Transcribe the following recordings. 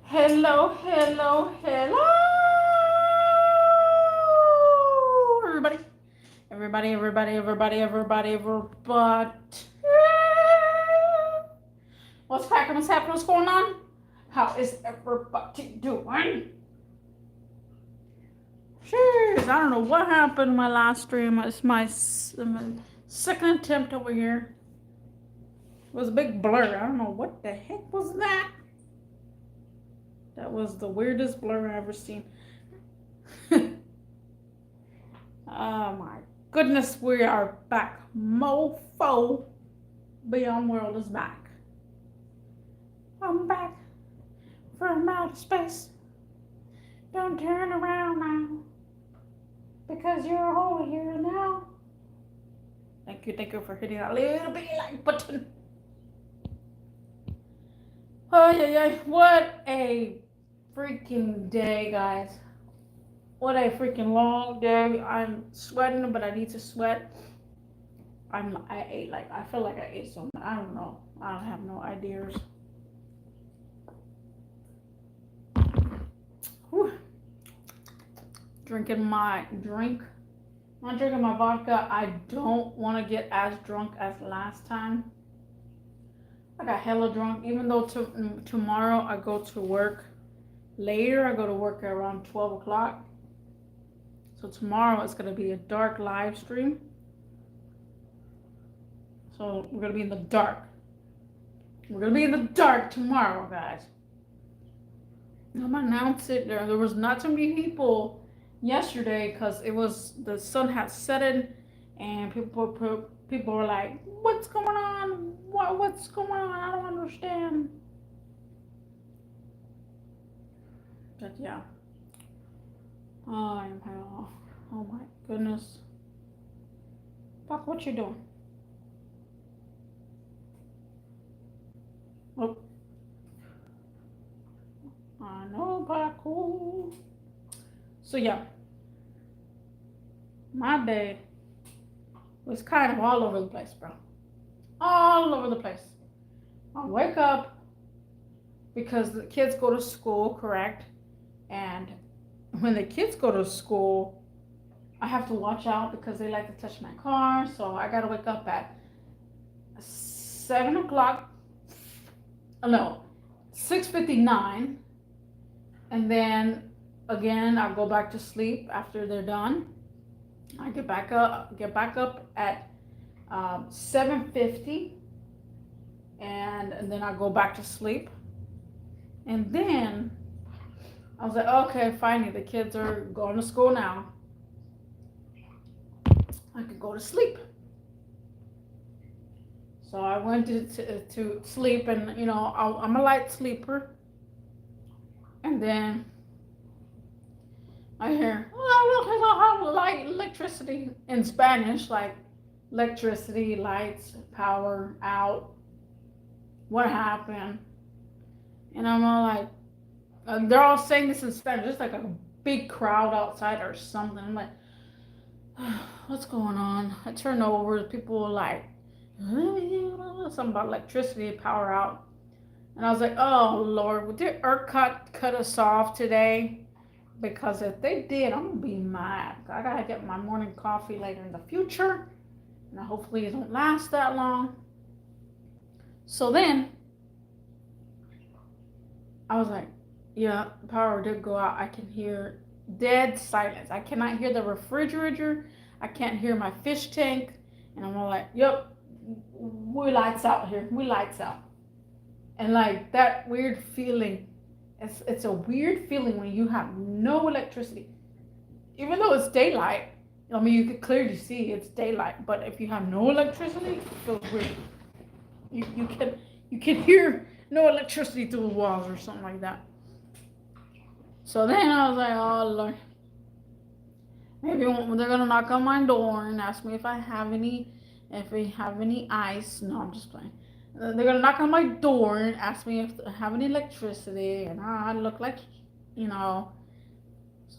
Hello, hello, hello, everybody. Everybody. What's cracking? What's happening? What's going on? How is everybody doing? Jeez, I don't know what happened in my last stream. It's my second attempt over here. It was a big blur. I don't know what the heck was that. That was the weirdest blur I've ever seen. Oh my goodness, we are back. Mofo Beyond World is back. I'm back from outer space. Don't turn around now, because you're over here now. Thank you for hitting that little bit like button. Oh yeah, what a freaking day, guys. What a freaking long day. I'm sweating, but I need to sweat. I feel like I ate something. I don't know. I don't have no ideas. Whew. Drinking my drink. I'm drinking my vodka. I don't want to get as drunk as last time. I got hella drunk, even though tomorrow I go to work later. I go to work around 12 o'clock. So tomorrow it's going to be a dark live stream. So we're going to be in the dark. We're going to be in the dark tomorrow, guys. I'm going to announce it. There was not too many people yesterday because the sun had set in and people were like, what's going on? What's going on? I don't understand. But yeah. Oh my goodness. Fuck, what you doing? Oh. I know, Paco. So yeah. My day was kind of all over the place, bro. All over the place. I wake up because the kids go to school, correct? And when the kids go to school, I have to watch out because they like to touch my car. So I gotta wake up at 7 o'clock. No, 6:59, and then again I'll go back to sleep after they're done. I get back up at 7:50, and then I go back to sleep. And then I was like, okay, finally the kids are going to school now. I could go to sleep. So I went to sleep, and I'm a light sleeper. And then I hear, light electricity in Spanish, like electricity, lights, power out. What happened? And I'm all like, they're all saying this in Spanish. There's like a big crowd outside or something. I'm like, what's going on? I turn over, people were like, something about electricity, power out. And I was like, oh Lord, would their ERCOT cut us off today? Because if they did, I'm gonna be mad. I gotta get my morning coffee later in the future, and hopefully it don't last that long. So then I was like, yeah, the power did go out. I can hear dead silence. I cannot hear the refrigerator. I can't hear my fish tank. And I'm all like, yep, we lights out here. We lights out. And like that weird feeling, it's a weird feeling when you have no electricity. Even though it's daylight, I mean, you can clearly see it's daylight. But if you have no electricity, it feels weird. You can hear no electricity through the walls or something like that. So then I was like, oh Lord, maybe they're gonna knock on my door and ask me if we have any ice. No, I'm just playing. They're gonna knock on my door and ask me if I have any electricity, and I look like, So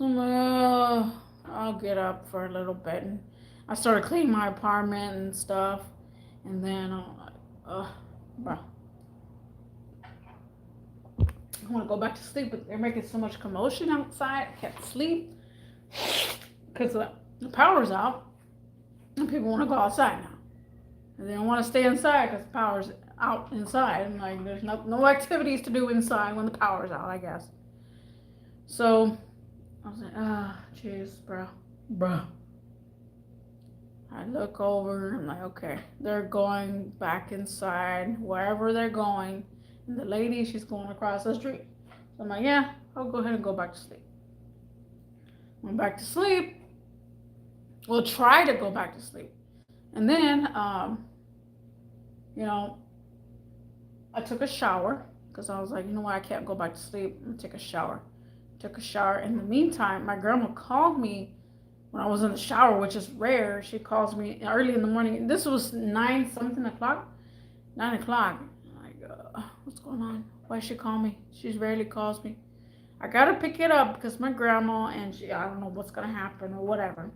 I'm like, oh, I'll get up for a little bit. And I started cleaning my apartment and stuff, and then I'm like, bro. I want to go back to sleep, but they're making so much commotion outside. I can't sleep because the power's out, and people want to go outside now. And they don't want to stay inside because the power's out inside. And like, there's no activities to do inside when the power's out, I guess. So I was like, jeez, bro. I look over, I'm like, okay, they're going back inside, wherever they're going. And the lady, she's going across the street. So I'm like, yeah, I'll go ahead and go back to sleep. Went back to sleep. Well, try to go back to sleep. And then, I took a shower because I was like, you know what, I can't go back to sleep. I'm gonna take a shower. Took a shower. In the meantime, my grandma called me when I was in the shower, which is rare. She calls me early in the morning. This was 9 o'clock. I'm like, what's going on? Why she call me? She rarely calls me. I gotta pick it up because my grandma, and I don't know what's gonna happen or whatever.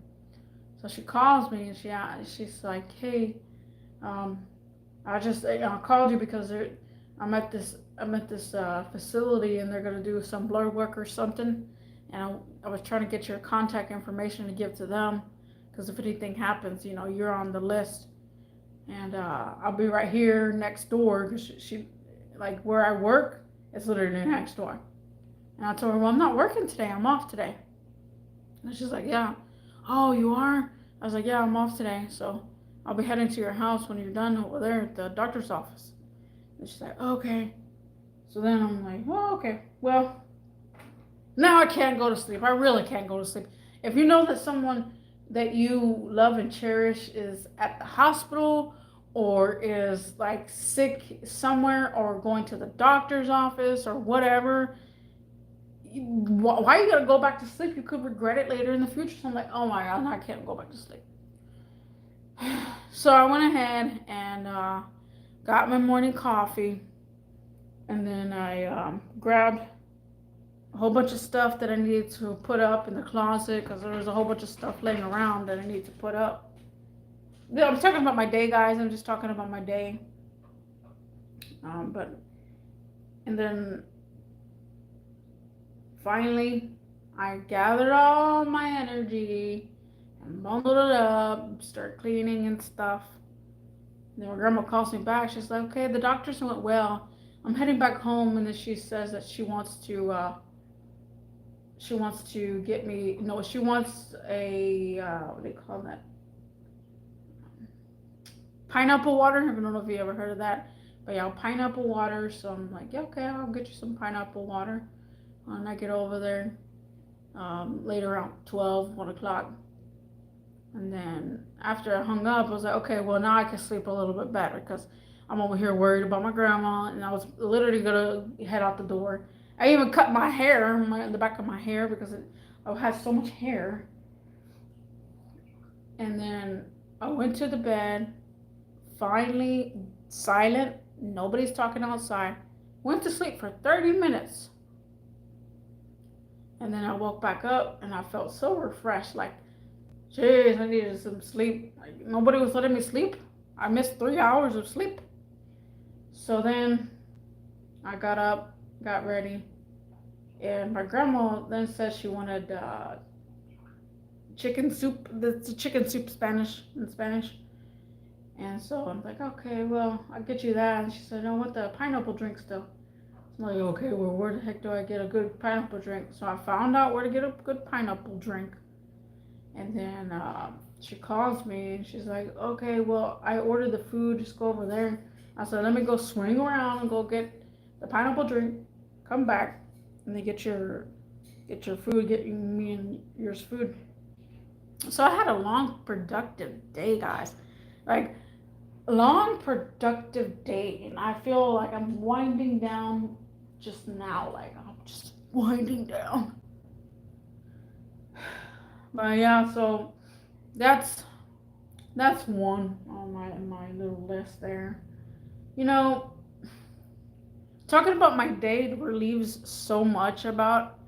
So she calls me and she's like, hey, I called you because I'm at this facility and they're gonna do some blood work or something, and I was trying to get your contact information to give to them because if anything happens, you're on the list, and I'll be right here next door because she like where I work, it's literally next door. And I told her, well, I'm not working today. I'm off today. And she's like, yeah. Oh, you are? I was like, yeah, I'm off today. So I'll be heading to your house when you're done over there at the doctor's office. And she's like, okay. So then I'm like, well, okay. Well, now I can't go to sleep. I really can't go to sleep. If you know that someone that you love and cherish is at the hospital or is like sick somewhere or going to the doctor's office or whatever, why are you gonna go back to sleep? You could regret it later in the future. So I'm like, oh my god, I can't go back to sleep. So I went ahead and got my morning coffee, and then I grabbed a whole bunch of stuff that I needed to put up in the closet because there was a whole bunch of stuff laying around that I needed to put up. I'm talking about my day, guys. I'm just talking about my day. And then finally, I gathered all my energy and bundled it up, started cleaning and stuff. Then my grandma calls me back. She's like, okay, the doctors went well. I'm heading back home, and then she says that she wants to get me, no, she wants a, what do they call that? Pineapple water. I don't know if you ever heard of that. But yeah, pineapple water. So I'm like, yeah, okay, I'll get you some pineapple water. And I get over there later around 1 o'clock. And then after I hung up, I was like, okay, well, now I can sleep a little bit better because I'm over here worried about my grandma. And I was literally going to head out the door. I even cut my hair, the back of my hair, because I had so much hair. And then I went to the bed, finally silent, nobody's talking outside. Went to sleep for 30 minutes. And then I woke back up and I felt so refreshed, like, jeez, I needed some sleep. Like, nobody was letting me sleep. I missed 3 hours of sleep. So then I got up, got ready, and my grandma then said she wanted chicken soup. That's chicken soup in Spanish. And so I'm like, okay, well, I'll get you that. And she said, I want the pineapple drink still. I'm like, okay, well, where the heck do I get a good pineapple drink? So I found out where to get a good pineapple drink. And then she calls me and she's like, okay, well, I ordered the food. Just go over there. I said, let me go swing around and go get the pineapple drink, come back, and then get your food, get me and yours food. So I had a long, productive day, guys. Like, long, productive day. And I feel like I'm winding down just now. Like, I'm just winding down. But yeah, so that's one on my little list there. Talking about my day relieves so much about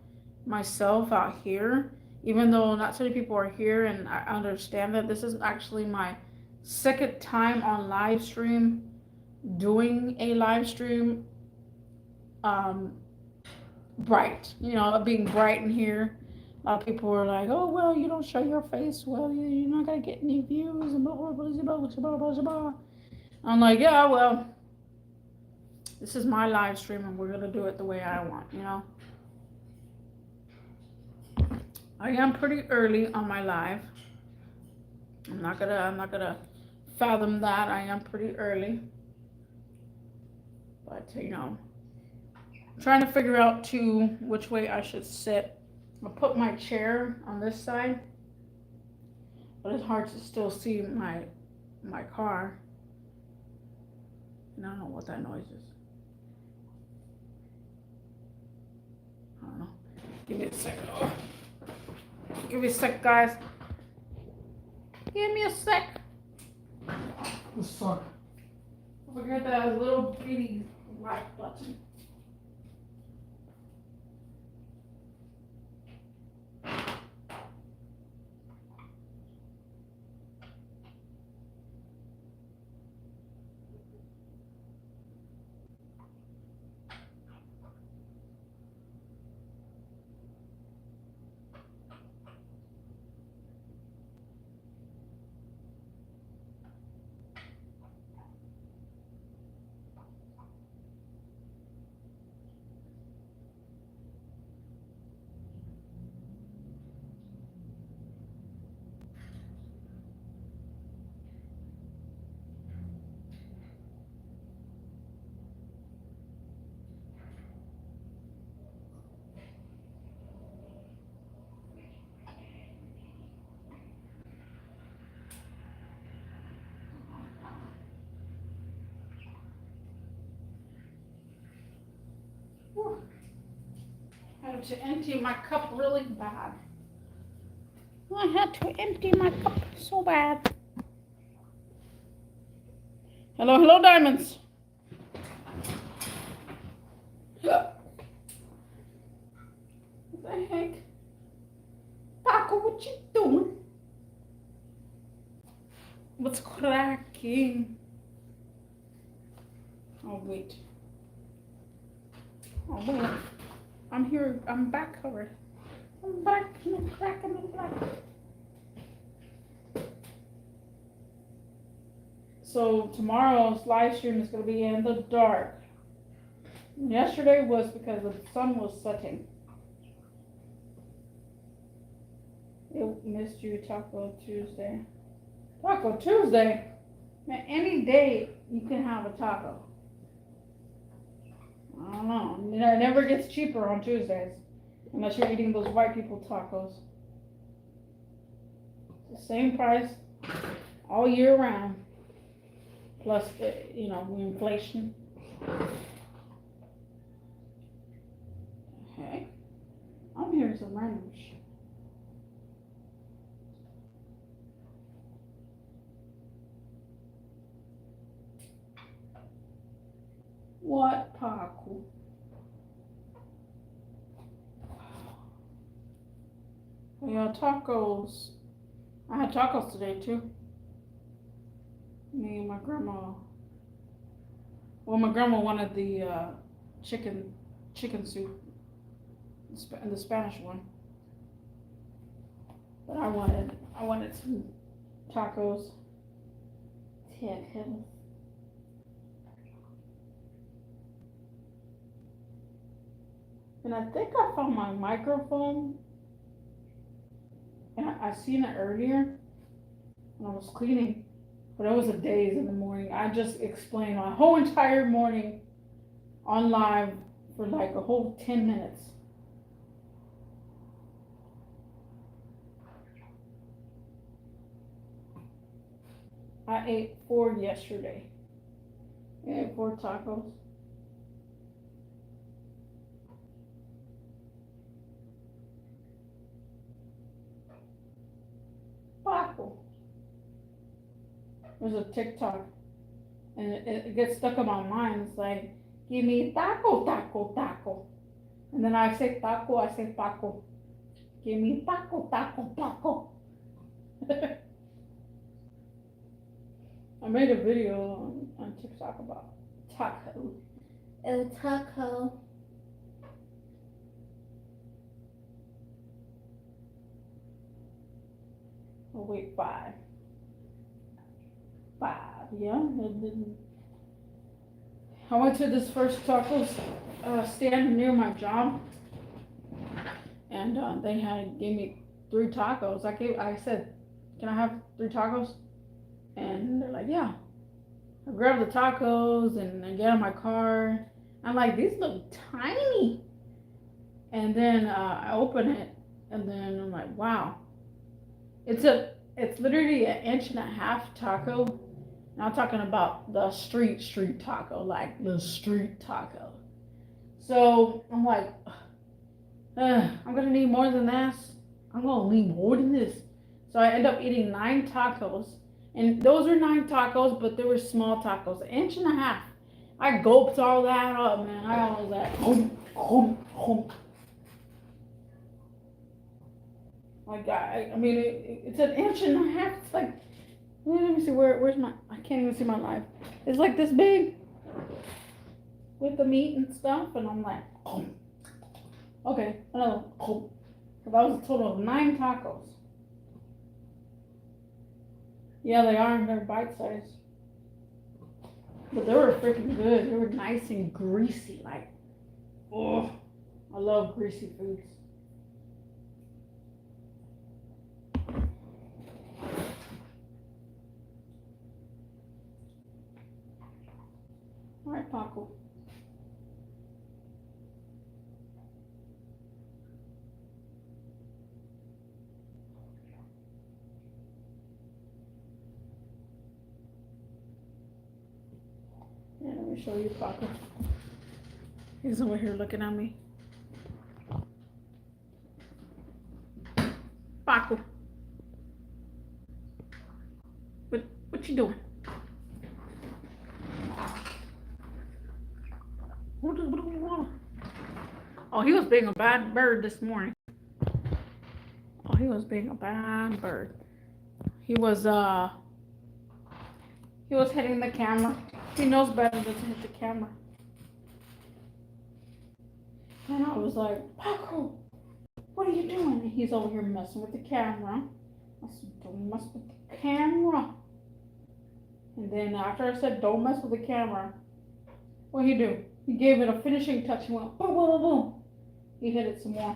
myself out here, even though not so many people are here, and I understand that this is actually my second time on live stream, doing a live stream. bright, being bright in here. A lot of people were like, oh, well, you don't show your face. Well, you're not going to get any views and blah, blah, blah, blah, blah, blah, blah. I'm like, yeah, well, this is my live stream and we're going to do it the way I want. I am pretty early on my live. I'm not gonna fathom that. I am pretty early. But, trying to figure out too which way I should sit. I'll put my chair on this side, but it's hard to still see my car. And I don't know what that noise is. I don't know. Give me a second. Oh. Give me a sec, guys. Give me a sec. The suck. Look at that little bitty black button. I had to empty my cup really bad. I had to empty my cup so bad. Hello, hello, diamonds. What the heck? Taco, what you doing? What's cracking? Oh, wait. Oh, wait. I'm here. I'm back already. I'm back. I'm cracking the black. So tomorrow's live stream is going to be in the dark. Yesterday was because the sun was setting. It missed you, Taco Tuesday. Taco Tuesday? Man, any day you can have a taco. I don't know. It never gets cheaper on Tuesdays. Unless you're eating those white people tacos. It's the same price all year round. Plus, inflation. Okay. I'm hearing some random shit. What, Paco? Yeah, tacos. I had tacos today too. Me and my grandma. Well, my grandma wanted the chicken soup, the Spanish one. But I wanted some tacos. Tacos. And I think I found my microphone. And I seen it earlier when I was cleaning. But it was a daze in the morning. I just explained my whole entire morning on live for like a whole 10 minutes. I ate 4 yesterday. I ate 4 tacos. Taco. There's a TikTok, and it gets stuck in my mind. It's like, give me taco, taco, taco. And then I say taco. Give me taco, taco, taco. I made a video on TikTok about taco. El taco. week 5. 5, yeah. I went to this first tacos stand near my job, and they gave me 3 tacos. I said, "Can I have 3 tacos?" And they're like, "Yeah." I grabbed the tacos and I get in my car. I'm like, "These look tiny." And then I open it, and then I'm like, "Wow." It's literally an inch and a half taco. And I'm talking about the street taco, like the street taco. So I'm like, I'm gonna need more than this. I'm gonna need more than this. So I end up eating 9 tacos. And those are 9 tacos, but they were small tacos, an inch and a half. I gulped all that up, man. I was like, Like, I mean, it's an inch and a half. It's like, let me see, where's my, I can't even see my life. It's like this big with the meat and stuff. And I'm like, okay, another. So that was a total of 9 tacos. Yeah, they are. They're bite size. But they were freaking good. They were nice and greasy. Like, oh, I love greasy foods. All right, Paco. Yeah, let me show you Paco. He's over here looking at me. Paco. What you doing? What do you want? Oh, he was being a bad bird this morning. Oh, he was being a bad bird. He was hitting the camera. He knows better than to hit the camera. And I was like, Paco, what are you doing? And he's over here messing with the camera. I said, don't mess with the camera. And then after I said, don't mess with the camera, what he do? He gave it a finishing touch. He went, boom, boom, boom, boom. He hit it some more.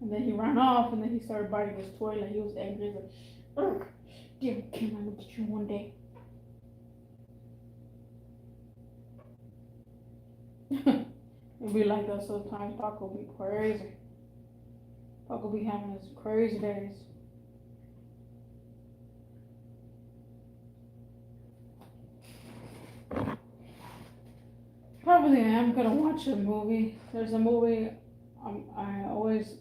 And then he ran off, and then he started biting his toilet. He was angry. He's like, ugh, damn camera, look at you one day. It'd be like that sometimes. Paco be crazy. Paco be having his crazy days. Probably I am gonna watch a movie. There's a movie. I always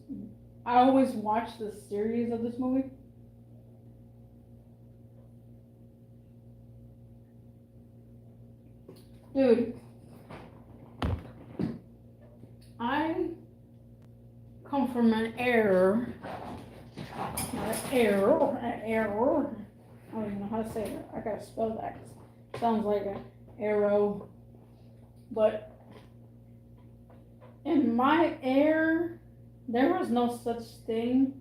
watch the series of this movie. Dude, I come from an error. Not an error. An error. I don't even know how to say it. I gotta spell that. It sounds like an arrow. But in my error, there was no such thing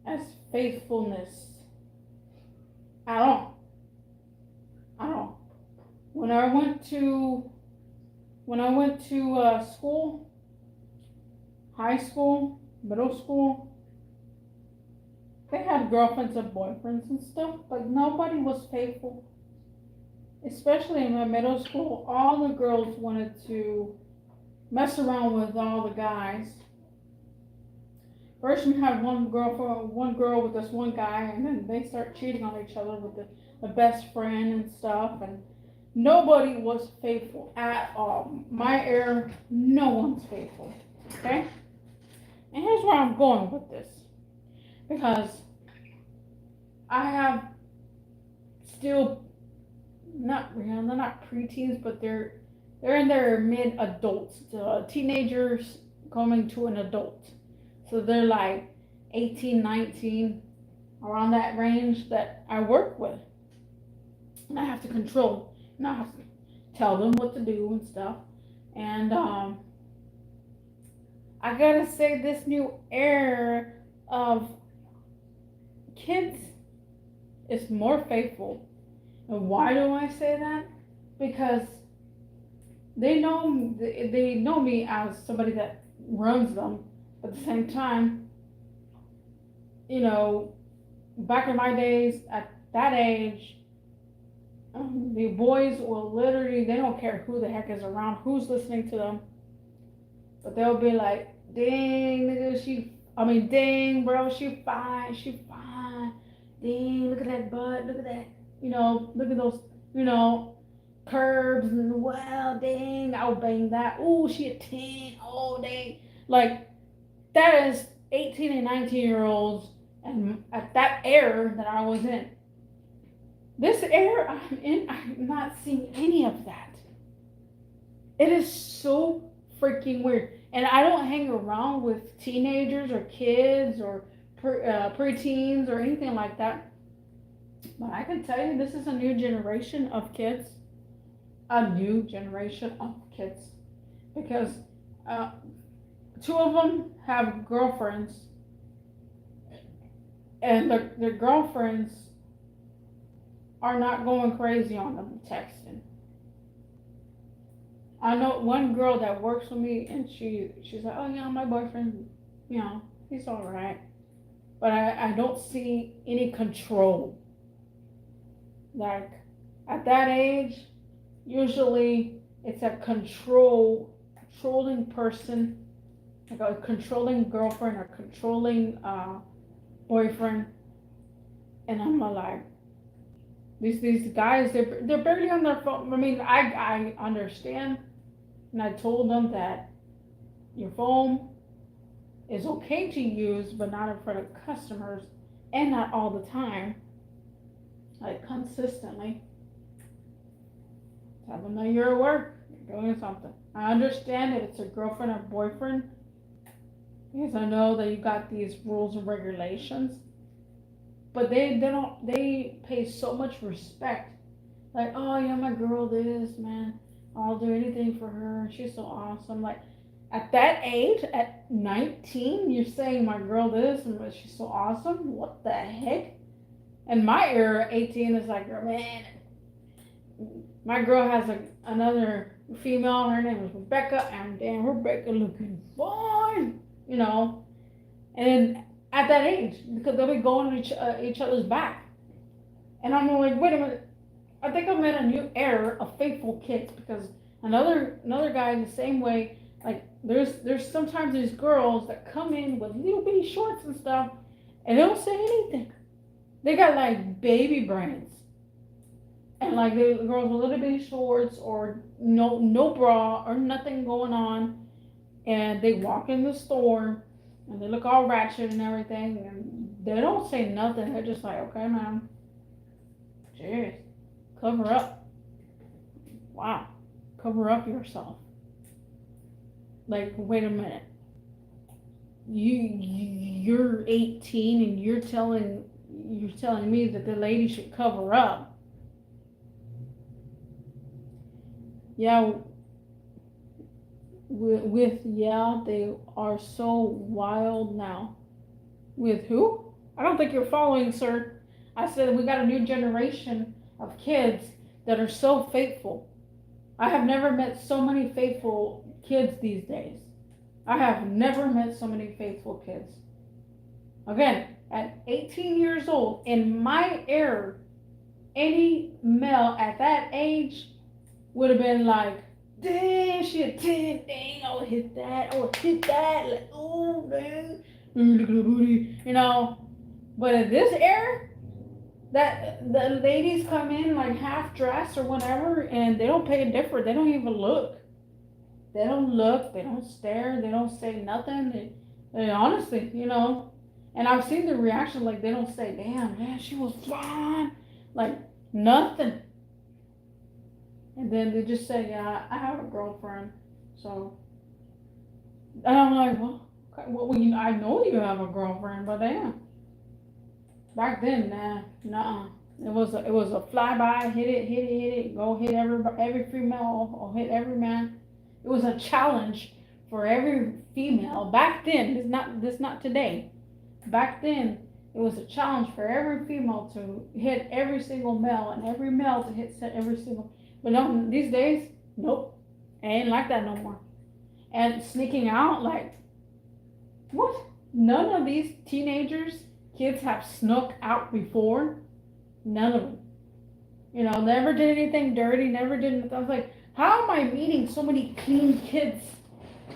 as faithfulness at all. At all. When I went to school, high school, middle school, they had girlfriends and boyfriends and stuff, but nobody was faithful. Especially in my middle school, all the girls wanted to mess around with all the guys. First, we had one girl with this one guy, and then they start cheating on each other with the best friend and stuff, and nobody was faithful at all. My error, no one's faithful. Okay? And here's where I'm going with this. Because I have still they're not preteens, but they're in their mid adults, teenagers coming to an adult. So they're like 18, 19, around that range that I work with. And I have to control, and I have to tell them what to do and stuff. And I gotta say, this new era of kids is more faithful. And why do I say that? Because they know me as somebody that runs them. At the same time, you know, back in my days, at that age, the boys will literally, they don't care who the heck is around, who's listening to them, but they'll be like, dang, nigga, dang, bro, she fine. Dang, look at that butt, look at that, look at those, you know, curves, and well, dang, I'll bang that. Ooh, she a 10, oh, dang. Like, that is 18 and 19-year-olds, and at that era that I was in. This era I'm in, I'm not seeing any of that. It is so freaking weird. And I don't hang around with teenagers or kids or preteens or anything like that. But I can tell you, this is a new generation of kids. A new generation of kids. Because two of them have girlfriends. And their girlfriends are not going crazy on them texting. I know one girl that works with me, and she's like, oh yeah, my boyfriend, he's all right. But I don't see any control. Like, at that age, usually it's a controlling person, like a controlling girlfriend or controlling boyfriend. And I'm like, these guys, they're barely on their phone. I mean, I understand, and I told them that your phone is okay to use, but not in front of customers, and not all the time, like consistently. Tell them that you're at work, you're doing something. I understand that it's a girlfriend or boyfriend, because I know that you got these rules and regulations. But they pay so much respect. Like, oh yeah, my girl this, man. I'll do anything for her. She's so awesome. Like, at that age, at 19, you're saying my girl this and she's so awesome? What the heck? And my era, 18, is like, man, my girl has another female, her name is Rebecca, and damn, Rebecca looking fine, And at that age, because they'll be going on each other's back. And I'm like, wait a minute. I think I'm in a new era of faithful kids, because another guy in the same way, like there's sometimes these girls that come in with little bitty shorts and stuff, and they don't say anything. They got like baby brains, and like the girls with little bitty shorts or no bra or nothing going on, and they walk in the store and they look all ratchet and everything, and they don't say nothing. They're just like, okay, man, jeez, cover up. Wow, cover up yourself. Like, wait a minute. You're 18 and you're telling me that the lady should cover up. Yeah, they are so wild now. With who? I don't think you're following, sir. I said we got a new generation of kids that are so faithful. I have never met so many faithful kids these days. I have never met so many faithful kids. Again, at 18 years old, in my era, any male at that age would have been like, dang, she a 10, dang, I would hit that, like, oh, dang, look at the booty, But in this era, that the ladies come in like half dressed or whatever, and they don't pay a difference. They don't even look. They don't look. They don't stare. They don't say nothing. They honestly, And I've seen the reaction, like they don't say, "Damn, man, she was fine," like nothing. And then they just say, "Yeah, I have a girlfriend." So, and I'm like, well, okay, I know you have a girlfriend, but damn. Back then, nah. It was a flyby, hit it, go hit every female or hit every man. It was a challenge for every female back then. This not today. Back then, It was a challenge for every female to hit every single male and every male to hit every single. But no, these days, nope, it ain't like that no more. And sneaking out, like, what? None of these teenagers, kids have snuck out before. None of them. You know, never did anything dirty, never did anything. I was like, how am I meeting so many clean kids?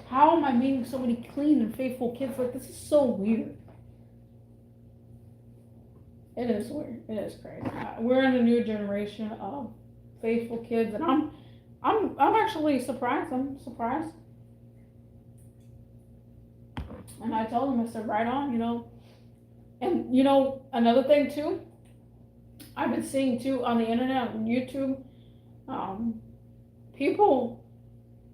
How am I meeting so many clean and faithful kids? Like, this is so weird. It is weird. It is crazy. We're in a new generation of faithful kids, and I'm actually surprised. I'm surprised. And I told him, I said, right on, you know. And you know, another thing too, I've been seeing too on the internet, on YouTube, people.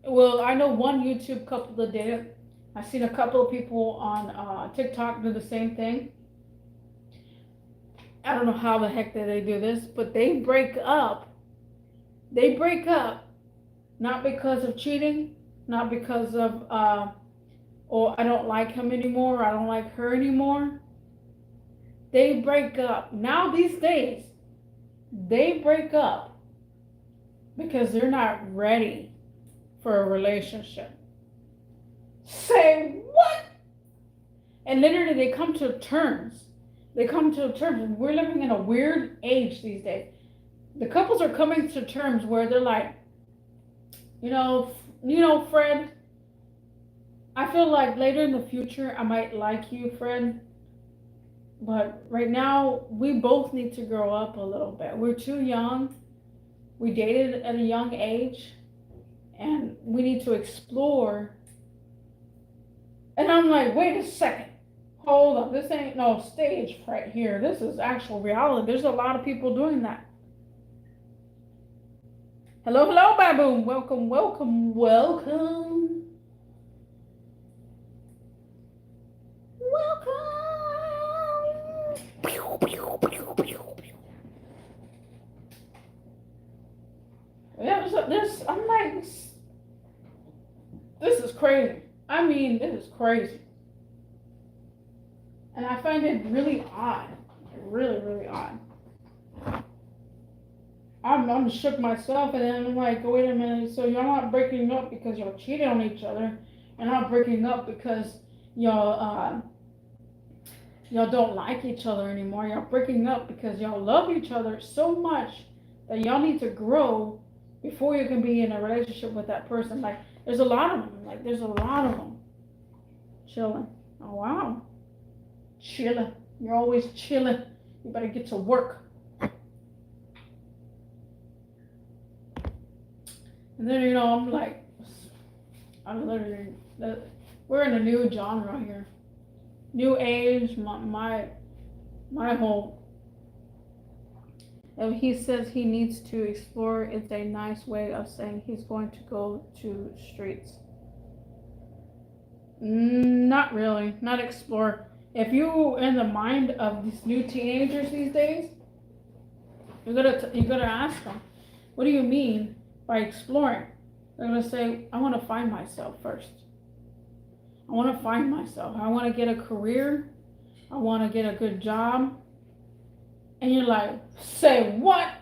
Well, I know one YouTube couple that did it. I've seen a couple of people on TikTok do the same thing. I don't know how the heck that they do this, but they break up. They break up not because of cheating, not because of or I don't like him anymore, or I don't like her anymore. They break up. Now these days, they break up because they're not ready for a relationship. Say what? And literally they come to terms. They come to terms. And we're living in a weird age these days. The couples are coming to terms where they're like, you know, Fred, I feel like later in the future I might like you, Fred. But right now we both need to grow up a little bit. We're too young. We dated at a young age. And we need to explore. And I'm like, wait a second. Hold up. This ain't no stage right here. This is actual reality. There's a lot of people doing that. Hello, hello, Baboon. Welcome, welcome, welcome. Welcome. Yeah, I'm like, this is crazy. I mean, this is crazy. And I find it really odd. Really, really odd. I'm shook myself, and then I'm like, wait a minute, so you're not breaking up because y'all cheated on each other. You're not breaking up because y'all don't like each other anymore. Y'all breaking up because y'all love each other so much that y'all need to grow before you can be in a relationship with that person. Like, there's a lot of them. Like, there's a lot of them. Chilling. Oh, wow. Chilling. You're always chilling. You better get to work. And then, you know, I'm like, we're in a new genre here. New age, my whole. And he says he needs to explore. It's a nice way of saying he's going to go to streets. Not really. Not explore. If you're in the mind of these new teenagers these days, you're gonna ask them, what do you mean by exploring? They're gonna say, I want to find myself first. I want to find myself. I want to get a career. I want to get a good job. And you're like, say what?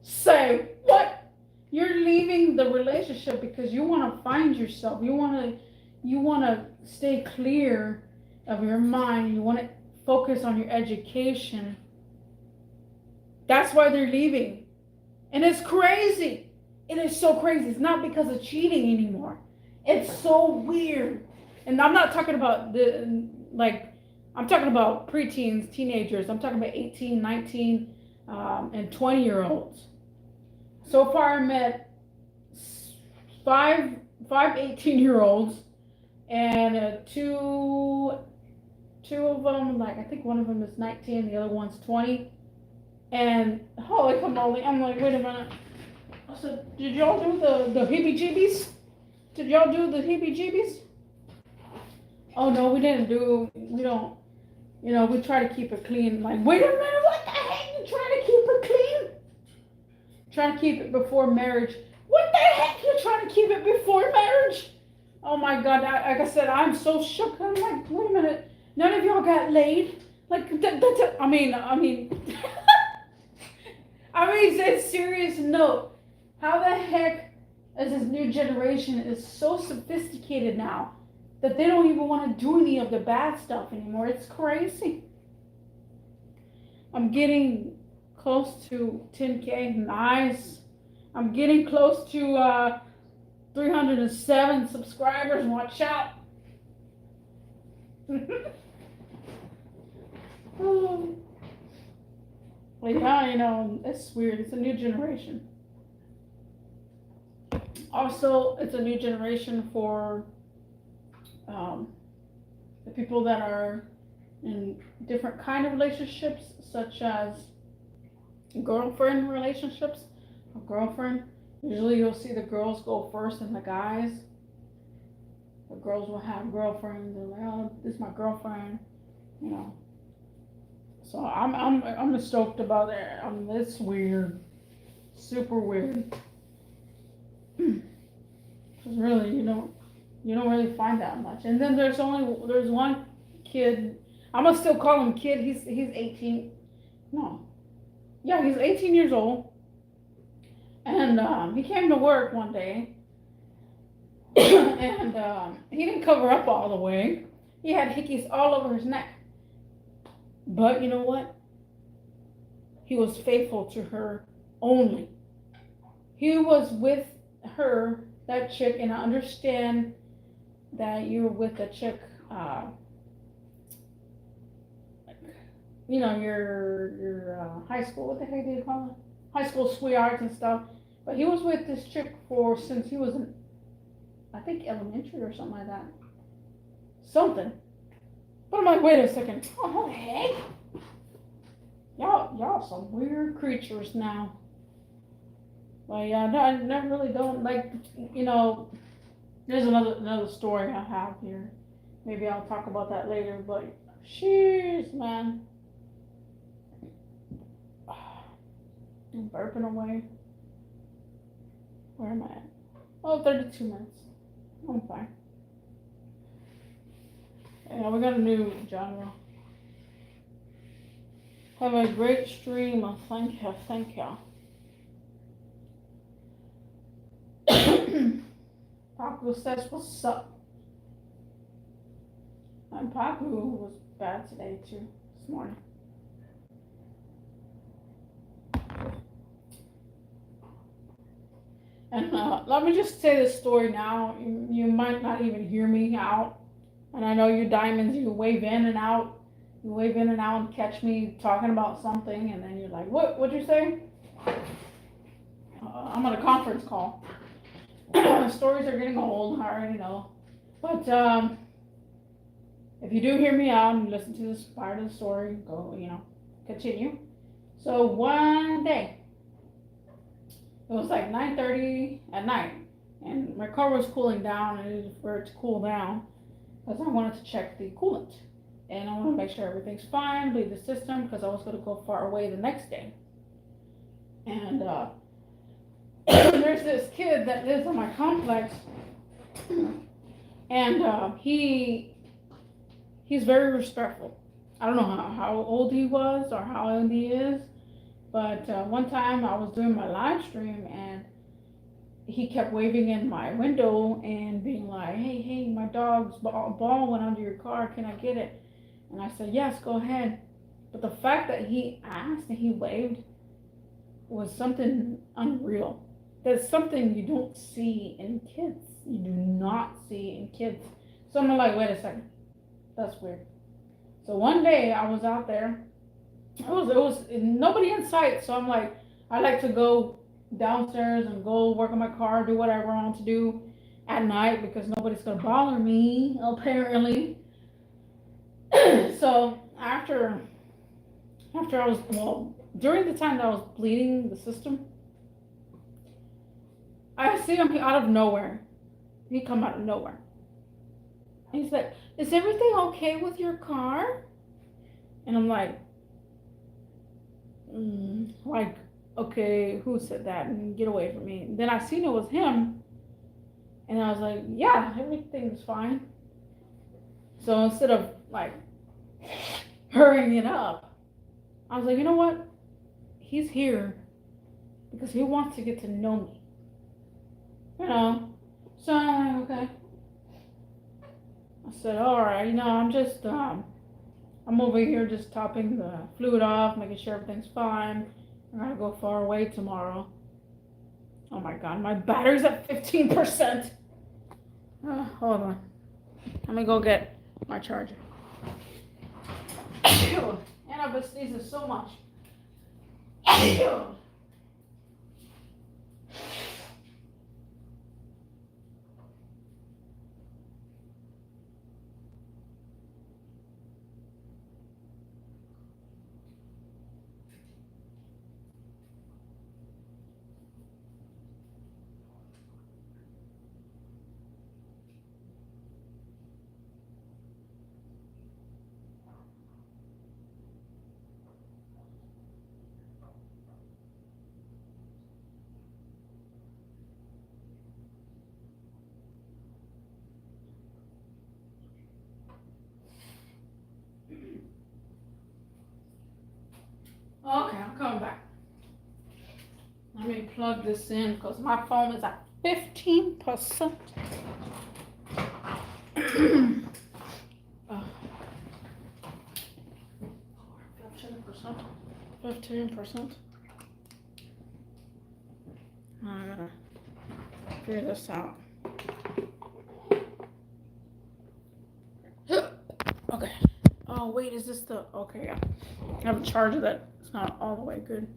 Say what? You're leaving the relationship because you want to find yourself. You want to stay clear of your mind. You want to focus on your education. That's why they're leaving. And it's crazy. It is so crazy. It's not because of cheating anymore. It's so weird. And I'm not talking about I'm talking about preteens, teenagers. I'm talking about 18, 19, and 20-year-olds. So far, I met five 18-year-olds, and two of them, like, I think one of them is 19, the other one's 20. And holy cannoli, I'm like, wait a minute. I said, did y'all do the heebie-jeebies? Did y'all do the heebie-jeebies? Oh, no, we don't. You know, we try to keep it clean. Like, wait a minute, what the heck? You trying to keep it clean? Trying to keep it before marriage. What the heck? You're trying to keep it before marriage? Oh my God, like I said, I'm so shook. I'm like, wait a minute. None of y'all got laid. Like, I mean, it's serious note. How the heck is this new generation is so sophisticated now that they don't even want to do any of the bad stuff anymore? It's crazy. I'm getting close to 10K. Nice. I'm getting close to 307 subscribers. Watch out. Oh. Well, yeah, it's weird. It's a new generation. Also, it's a new generation for the people that are in different kind of relationships, such as girlfriend relationships. A girlfriend. Usually, you'll see the girls go first, and the guys. The girls will have girlfriends. They're like, "Oh, this is my girlfriend," you know. So I'm stoked about it. It's weird, super weird. Because really, you don't really find that much. And then there's one kid. I'm gonna still call him kid. He's 18. No, yeah, he's 18 years old. And he came to work one day, and he didn't cover up all the way. He had hickeys all over his neck. But you know what? He was faithful to her only. He was with her, that chick, and I understand that you're with a chick, your high school, what the heck do you call it? High school sweethearts and stuff. But he was with this chick since he was in, I think, elementary or something like that. Something. But I'm like, wait a second. Oh, heck? Y'all some weird creatures now. Well, yeah, no, I never really don't like, there's another story I have here. Maybe I'll talk about that later, but jeez, man. I'm burping away. Where am I at? Oh, 32 minutes. I'm fine. Yeah, we got a new genre. Have a great stream. Thank you. Papu says, what's up? And Papu was bad today too, this morning. And let me just say this story now. You might not even hear me out. And I know you diamonds, you wave in and out. You wave in and out and catch me talking about something. And then you're like, what'd you say? I'm on a conference call. Stories are getting old, I already know. But if you do hear me out and listen to this part of the story, go, continue. So one day, it was like 9:30 at night, and my car was cooling down, and I needed for it to cool down because I wanted to check the coolant. And I want to make sure everything's fine, bleed the system, because I was going to go far away the next day. And there's this kid that lives on my complex, and he's very respectful. I don't know how old he was or how old he is, but one time I was doing my live stream, and he kept waving in my window and being like, hey, my dog's ball went under your car, can I get it? And I said, yes, go ahead. But the fact that he asked and he waved was something unreal. There's something you don't see in kids. You do not see in kids. So I'm like, wait a second. That's weird. So one day I was out there. It was nobody in sight. So I'm like, I like to go downstairs and go work on my car, do whatever I want to do at night because nobody's gonna bother me, apparently. So after I was, during the time that I was bleeding the system, I see him out of nowhere. He come out of nowhere. He's like, is everything okay with your car? And I'm like, okay, who said that? And get away from me. And then I seen it was him. And I was like, yeah, everything's fine. So instead of like hurrying it up. I was like, you know what? He's here because he wants to get to know me. You know? So I'm like, okay. I said, all right, I'm over here just topping the fluid off, making sure everything's fine. I'm gonna go far away tomorrow. Oh my god, my battery's at 15%. Hold on. Let me go get my charger. And I've been sneezing so much. Okay, I'm coming back. Let me plug this in because my phone is at 15%. 15%. I gotta figure this out. Okay. Oh, wait, is this the. Okay, yeah. I have a charger that's not all the way good.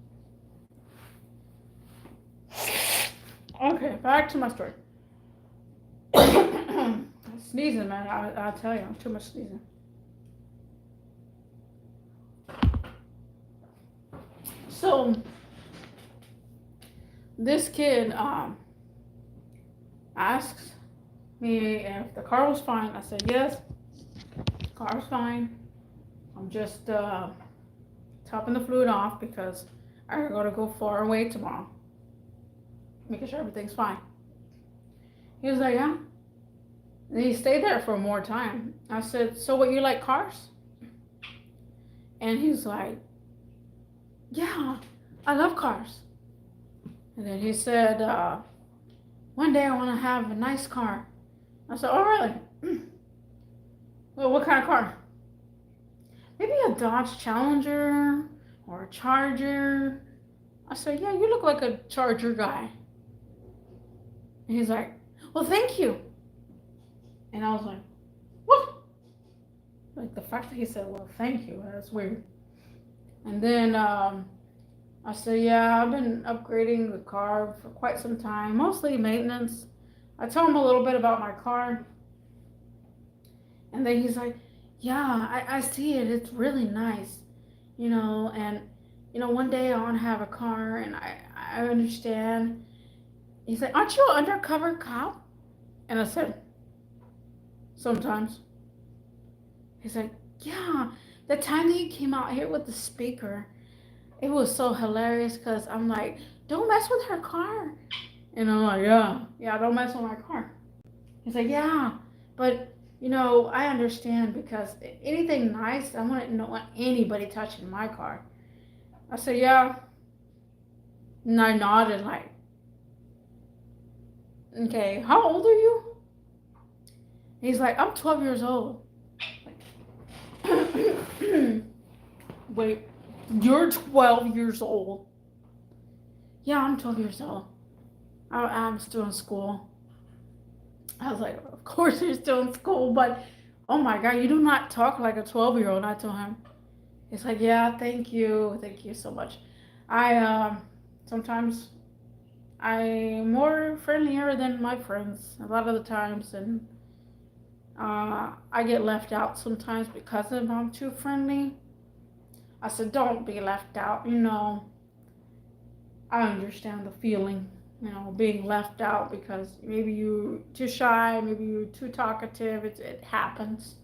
Okay, back to my story. Sneezing, man. I'll tell you, too much sneezing. So, this kid asks me if the car was fine. I said, yes, the car was fine. I'm just topping the fluid off because I gotta go far away tomorrow. Making sure everything's fine. He was like, yeah. And he stayed there for more time. I said, so what, you like cars? And he's like, yeah, I love cars. And then he said, one day I want to have a nice car. I said, oh, really? Well, what kind of car? Maybe a Dodge Challenger or a Charger. I said, yeah, you look like a Charger guy. And he's like, well, thank you. And I was like, what? Like the fact that he said, well, thank you, that's weird. And then I said, yeah, I've been upgrading the car for quite some time, mostly maintenance. I told him a little bit about my car. And then he's like, yeah, I see it. It's really nice, and, one day I want to have a car and I understand. He's like, aren't you an undercover cop? And I said, sometimes. He's like, yeah, the time that you came out here with the speaker, it was so hilarious because I'm like, don't mess with her car. And I'm like, yeah, don't mess with my car. He's like, yeah, but I understand because anything nice, I wouldn't want anybody touching my car. I said, yeah. And I nodded like, okay, how old are you? He's like, I'm 12 years old. Wait, you're 12 years old? Yeah, I'm 12 years old. I'm still in school. I was like, of course you're still in school, but oh my God, you do not talk like a 12-year-old. I told him. He's like, yeah, thank you so much. I sometimes I'm more friendlier than my friends a lot of the times, and I get left out sometimes because I'm too friendly. I said, don't be left out. I understand the feeling, being left out because maybe you're too shy, maybe you're too talkative. It happens.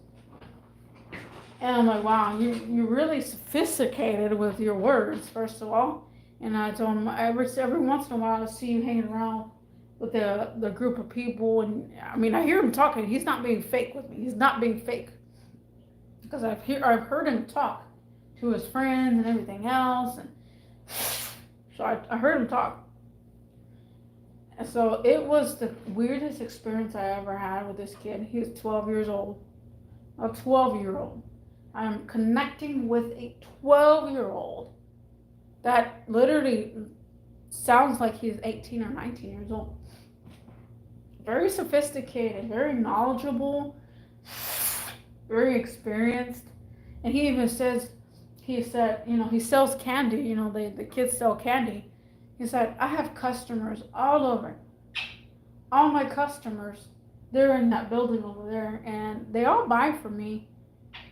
And I'm like, wow, you're really sophisticated with your words, first of all. And I told him every once in a while I see you hanging around with the group of people, and I mean I hear him talking. He's not being fake with me. He's not being fake. because I've heard him talk to his friends and everything else, and so I heard him talk. And so it was the weirdest experience I ever had with this kid. He was 12 years old, a 12-year-old. I'm connecting with a 12-year-old that literally sounds like he's 18 or 19 years old. Very sophisticated, very knowledgeable, very experienced. And he even said, he sells candy, the kids sell candy. He said, I have customers all over. All my customers, they're in that building over there, and they all buy from me.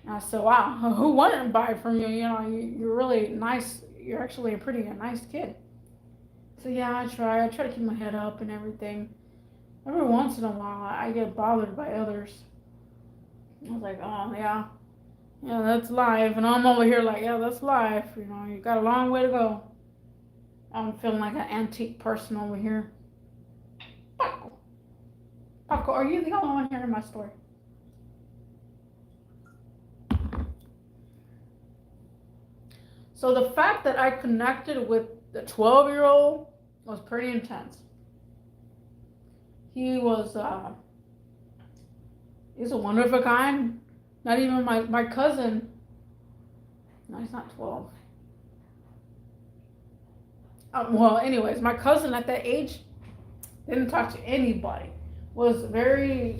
And I said, wow, who wouldn't buy from you? You're really nice. You're actually a nice kid. So yeah, I try to keep my head up and everything. Every once in a while, I get bothered by others. I was like, oh yeah, that's life. And I'm over here like, yeah, that's life. You got a long way to go. I'm feeling like an antique person over here. Paco, Paco, are you the only one hearing my story? So the fact that I connected with the 12-year-old was pretty intense. He's a one of a kind. Not even my cousin. No, he's not 12. Well, anyways, my cousin at that age didn't talk to anybody. Was very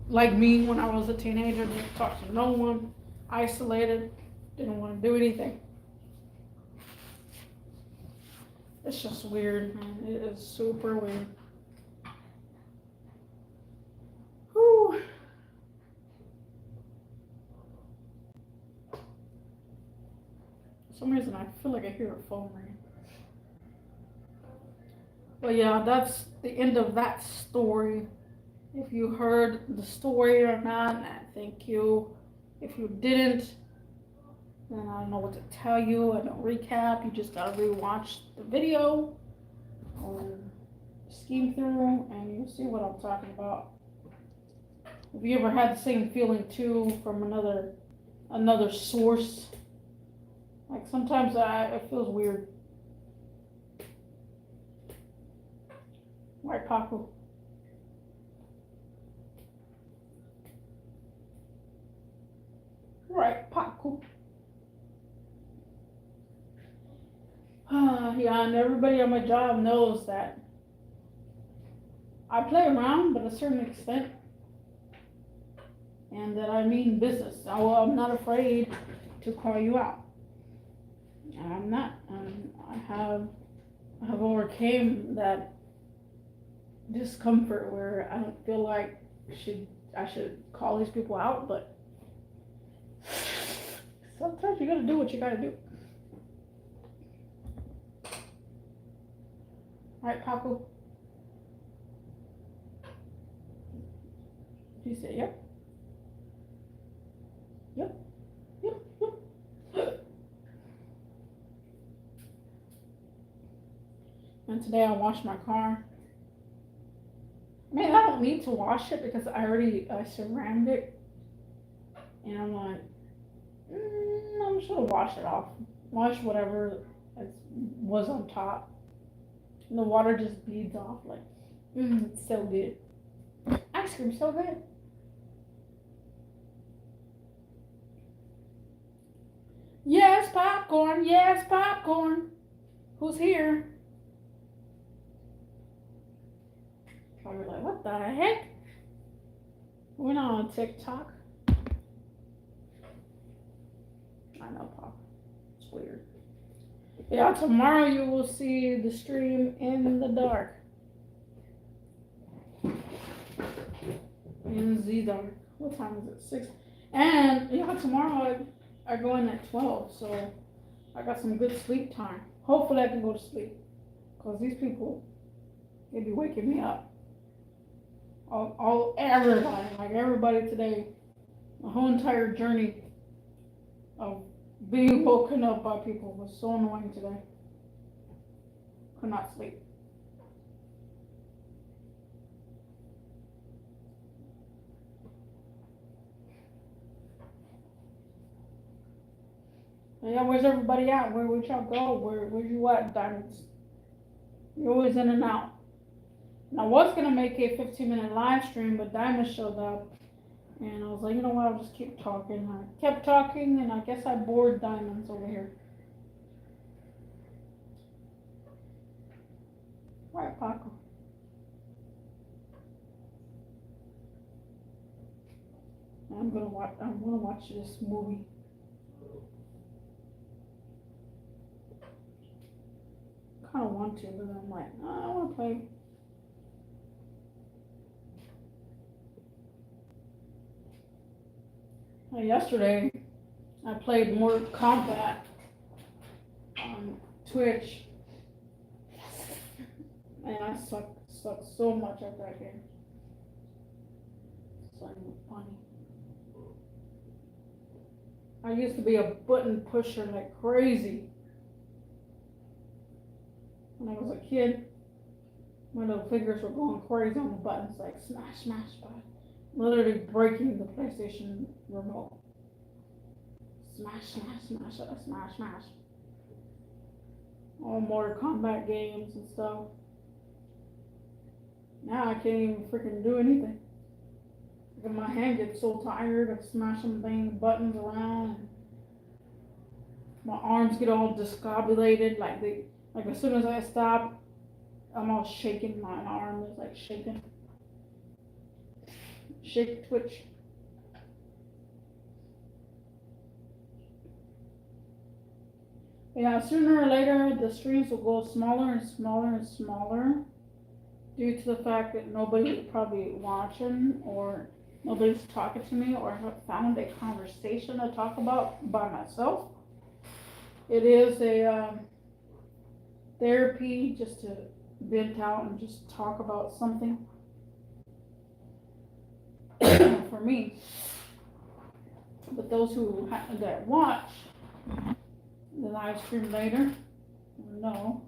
like me when I was a teenager. Didn't talk to no one. Isolated. Didn't want to do anything. It's just weird, man. It is super weird. Whew. For some reason, I feel like I hear a phone ring. But yeah, that's the end of that story. If you heard the story or not, thank you. If you didn't, then I don't know what to tell you. I don't recap. You just gotta rewatch the video or skim through and you'll see what I'm talking about. Have you ever had the same feeling too from another source? Like sometimes it feels weird. Right, Paco? Right, Paco. Yeah, and everybody on my job knows that I play around, but a certain extent, and that I mean business. I'm not afraid to call you out. I'm not. I have overcame that discomfort where I don't feel like I should call these people out, but sometimes you gotta do what you gotta do. Right, Paco? He said, yep. Yep. Yep. Yep. And today I washed my car. I mean, I don't need to wash it because I ceramic it. And I'm like, I'm just gonna wash it off. Wash whatever was on top. And the water just bleeds off like, it's so good. Ice cream, so good. Yes, popcorn. Yes, popcorn. Who's here? Probably like, what the heck? We're not on TikTok. I know, Pop. It's weird. Yeah, tomorrow you will see the stream in the dark. In the dark. What time is it? 6. And yeah, tomorrow I go in at 12, so I got some good sleep time. Hopefully I can go to sleep. Because these people, they be waking me up. Everybody today, the whole entire journey of being woken up by people was so annoying today. Could not sleep. Yeah, where's everybody at? Where'd y'all go? Where you at, Diamonds? You're always in and out. And I was gonna make a 15-minute live stream, but Diamond showed up, and I was like, you know what? I'll just keep talking. I kept talking, and I guess I bored Diamonds over here. Right, Paco. I'm gonna watch this movie. Kind of want to, but I'm like, I don't want to play. Yesterday, I played Mortal Kombat on Twitch, and I suck so much at that game. It's not even funny. I used to be a button pusher like crazy. When I was a kid, my little fingers were going crazy on the buttons, like smash, smash, smash. Literally breaking the PlayStation remote. Smash, smash, smash, smash, smash. All Mortal Kombat games and stuff. Now I can't even freaking do anything. My hand gets so tired of smashing the buttons around. My arms get all discombobulated, like as soon as I stop, I'm all shaking. My arm is like shaking. Shake, twitch. Yeah, sooner or later the streams will go smaller and smaller and smaller due to the fact that nobody's probably watching or nobody's talking to me or have found a conversation to talk about by myself. It is a therapy just to vent out and just talk about something for me. But those that watch the live stream later know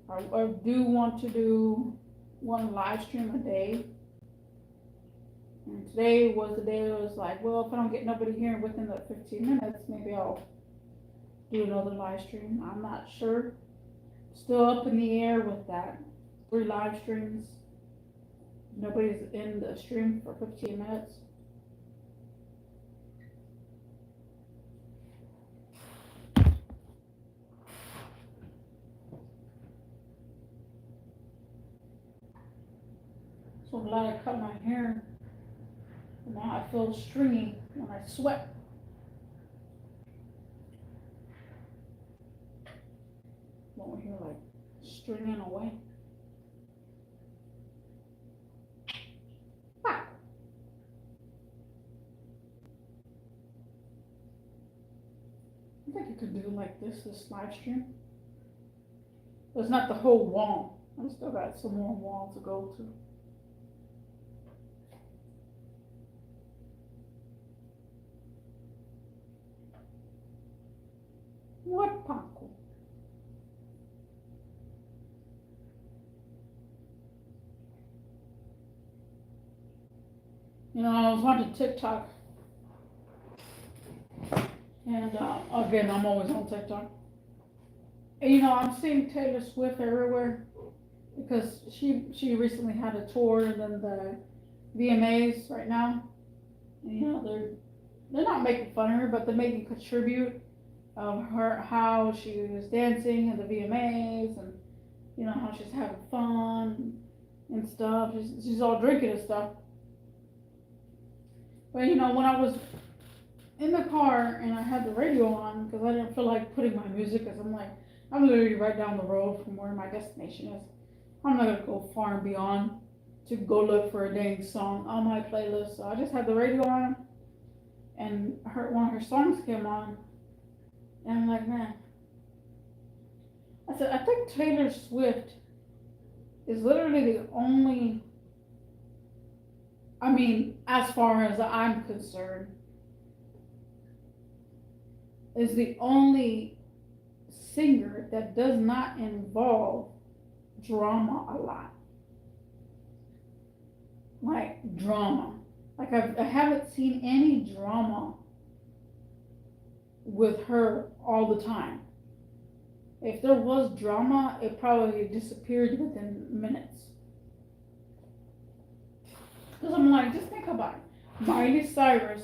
I do want to do one live stream a day. And today was the day that was like, well, if I don't get nobody here within the 15 minutes, maybe I'll do another live stream. I'm not sure. Still up in the air with that. 3 live streams. Nobody's in the stream for 15 minutes. So I'm glad I cut my hair. Now I feel stringy when I sweat. Over here like stringing away. Ah. I think you could do like this live stream. But it's not the whole wall. I still got some more wall to go to. What, Paco? You know, I was watching TikTok, and again, I'm always on TikTok. And you know, I'm seeing Taylor Swift everywhere because she recently had a tour, and then the VMAs right now. And, you know, they're not making fun of her, but they're making a tribute of her how she was dancing at the VMAs, and you know how she's having fun and stuff. She's all drinking and stuff. But you know, when I was in the car and I had the radio on because I didn't feel like putting my music, because I'm literally right down the road from where my destination is. I'm not gonna go far and beyond to go look for a dang song on my playlist. So I just had the radio on, and one of her songs came on, and I'm like, man. I said, I think Taylor Swift is literally the only, I mean, as far as I'm concerned, is the only singer that does not involve drama a lot. Like drama. Like I haven't seen any drama with her all the time. If there was drama, it probably disappeared within minutes. Because I'm like, just think about it. Miley Cyrus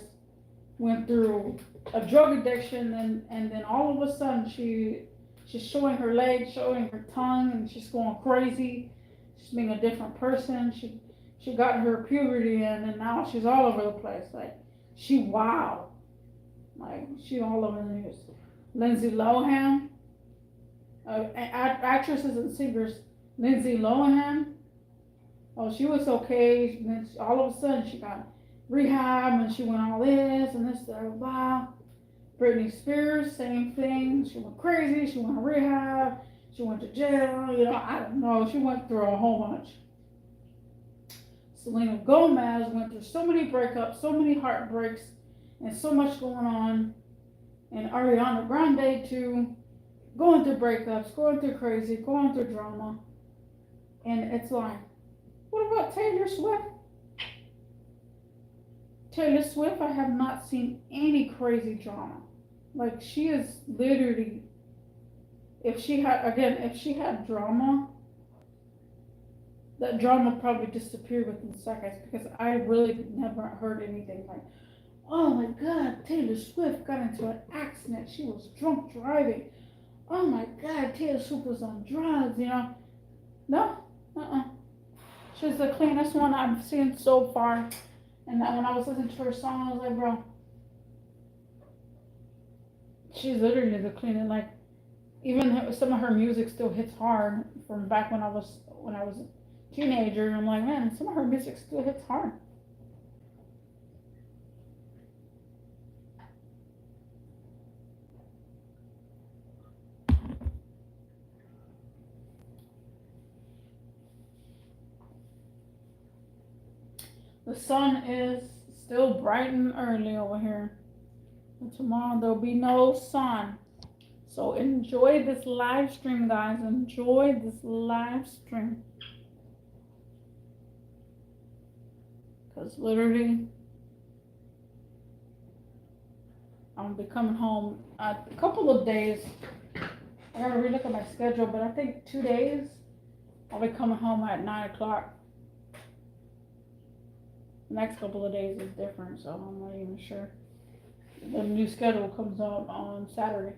went through a drug addiction, and then all of a sudden she's showing her legs, showing her tongue, and she's going crazy. She's being a different person. She got her puberty in, and now she's all over the place. Like, wow. Like, she all over the news. Lindsay Lohan, actresses and singers. Lindsay Lohan, oh, she was okay. Then all of a sudden she got rehab, and she went all this and this, blah. Britney Spears, same thing. She went crazy. She went to rehab. She went to jail. I don't know. She went through a whole bunch. Selena Gomez went through so many breakups, so many heartbreaks, and so much going on. And Ariana Grande too, going through breakups, going through crazy, going through drama. And it's like, what about Taylor Swift? Taylor Swift, I have not seen any crazy drama. Like, she is literally, if she had drama, that drama probably disappeared within seconds, because I really never heard anything like, oh my God, Taylor Swift got into an accident. She was drunk driving. Oh my God, Taylor Swift was on drugs, No, She's the cleanest one I've seen so far. And when I was listening to her song, I was like, bro, she's literally the cleanest. Like, even some of her music still hits hard from back when I was a teenager. And I'm like, man, some of her music still hits hard. The sun is still bright and early over here. And tomorrow there'll be no sun. So enjoy this live stream, guys. Enjoy this live stream. Because literally, I'm gonna be coming home a couple of days. I gotta relook at my schedule, but I think 2 days I'll be coming home at 9 o'clock. The next couple of days is different, so I'm not even sure. The new schedule comes out on Saturday.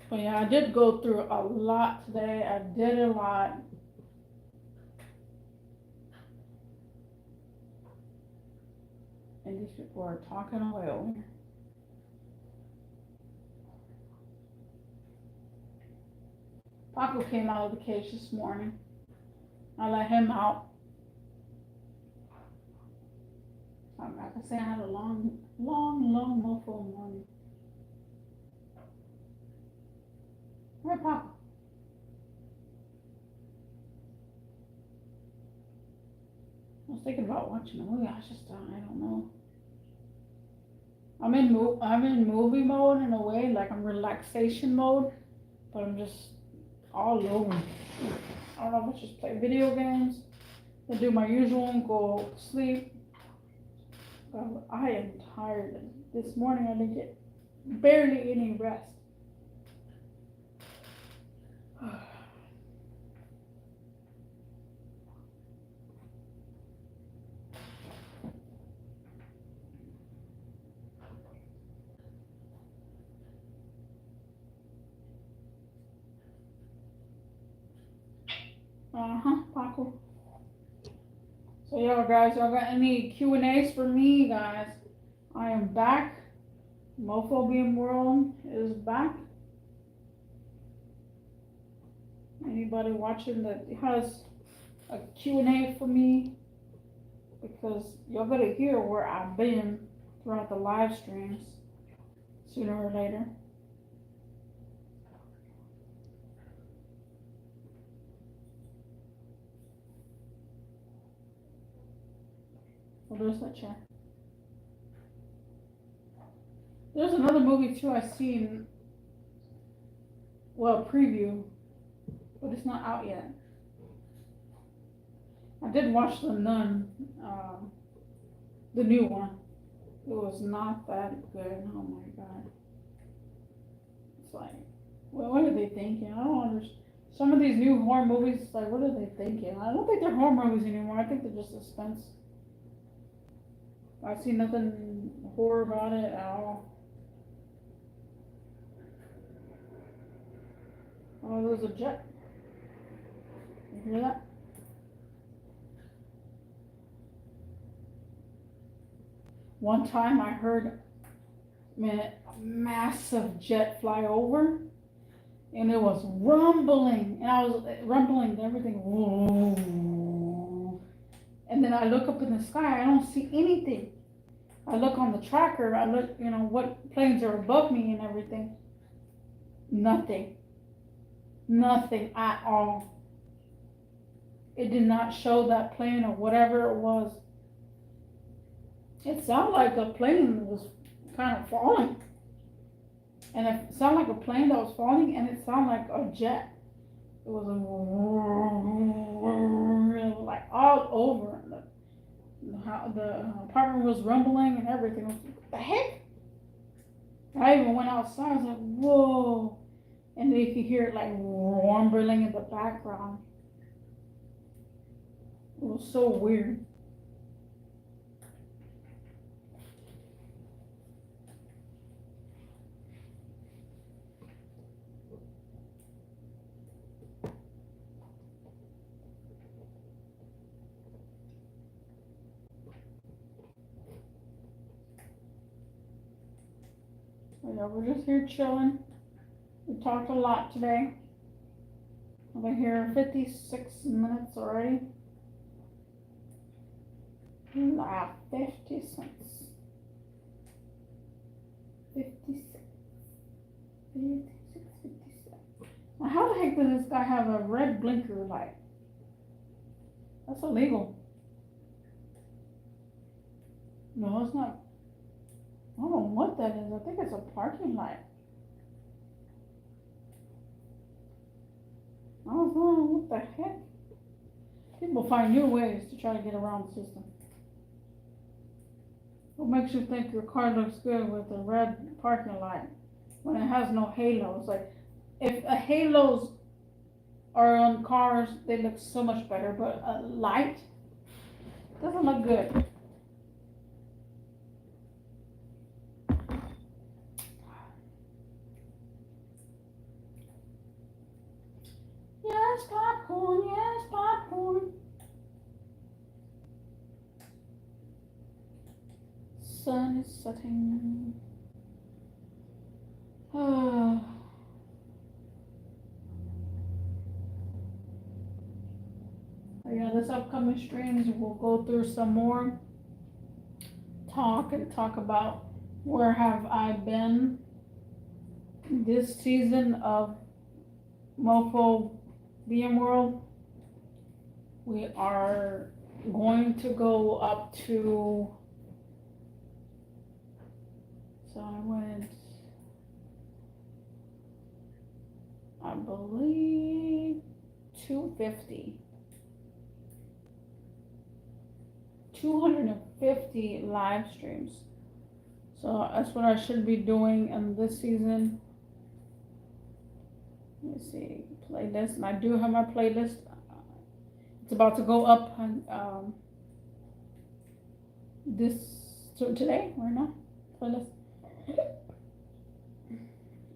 But yeah, I did go through a lot today. I did a lot. And these people are talking away over here. Paco came out of the cage this morning. I let him out. Like I said, I had a long mofo morning. Where Paco? I was thinking about watching a movie. I don't know. I'm in movie mode in a way, like I'm relaxation mode, but I'm just all over. I don't know if I just play video games, I do my usual and go sleep. I am tired. This morning I didn't get barely any rest. Paco. So y'all got any Q&As for me, guys? I am back. Mophobian World is back. Anybody watching that has a Q&A for me? Because y'all gotta hear where I've been throughout the live streams sooner or later. Well, there's that chair. There's another movie too I seen, well, preview. but it's not out yet. I did watch The Nun, the new one. It was not that good. Oh my god. It's like, well, what are they thinking? I don't understand. Some of these new horror movies, it's like, what are they thinking? I don't think they're horror movies anymore. I think they're just suspense. I see nothing horror about it at all. Oh, there's a jet. You hear that? One time I heard, man, a massive jet fly over, and it was rumbling, and I was rumbling everything. Whoa. And then I look up in the sky, I don't see anything. I look on the tracker, I look, what planes are above me and everything. Nothing. Nothing at all. It did not show that plane or whatever it was. It sounded like a plane was kind of falling. And it sounded like a plane that was falling, and it sounded like a jet. It was like all over. The apartment was rumbling and everything. I was like, what the heck? I even went outside. I was like, whoa. And then you could hear it like rumbling in the background. It was so weird. Yeah, we're just here chilling. We talked a lot today. I've been here 56 minutes already. 50 cents. 56. 56, 57. Now, how the heck does this guy have a red blinker light? That's illegal. No, it's not. I don't know what that is. I think it's a parking light. I don't know what the heck. People find new ways to try to get around the system. What makes you think your car looks good with a red parking light when it has no halos? Like, if a halos are on cars, they look so much better, but a light doesn't look good. Yes, popcorn, yes, popcorn. Sun is setting. Yeah, this upcoming streams we'll go through some more talk about where have I been this season of Mofo VMworld. We are going to go up to, so I went, I believe 250 live streams. So that's what I should be doing in this season. Let me see, playlist, and I do have my playlist. It's about to go up on today right now. Playlist.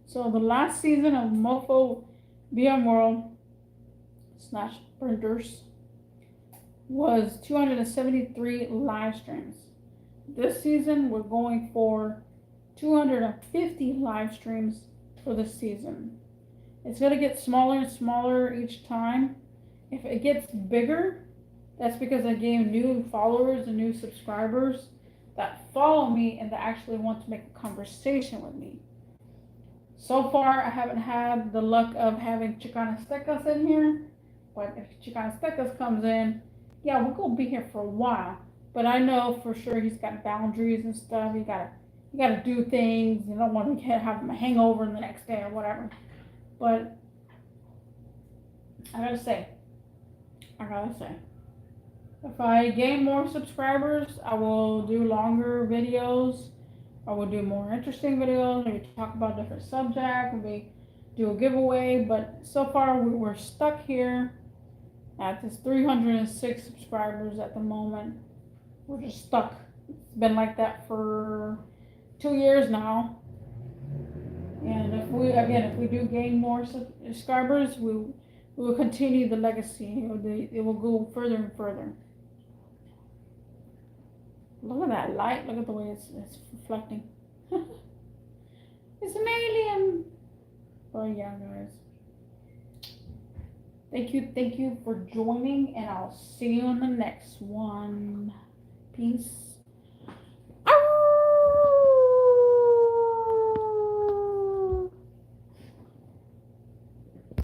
So the last season of Mofo VMworld / Sprinters was 273 live streams. This season we're going for 250 live streams for this season. It's gonna get smaller and smaller each time. If it gets bigger, that's because I gained new followers and new subscribers that follow me and that actually want to make a conversation with me. So far, I haven't had the luck of having Chicana Stecas in here, but if Chicana Stecas comes in, yeah, we're gonna be here for a while. But I know for sure he's got boundaries and stuff. You gotta do things. You don't want to have him a hangover the next day or whatever. But I gotta say, if I gain more subscribers, I will do longer videos. I will do more interesting videos. Maybe talk about different subjects. Maybe do a giveaway. But so far, we're stuck here at this 306 subscribers at the moment. We're just stuck. It's been like that for 2 years now. And if we do gain more subscribers, we will continue the legacy. It will go further and further. Look at that light. Look at the way it's reflecting. It's an alien. But yeah, guys. Thank you for joining, and I'll see you in the next one. Peace.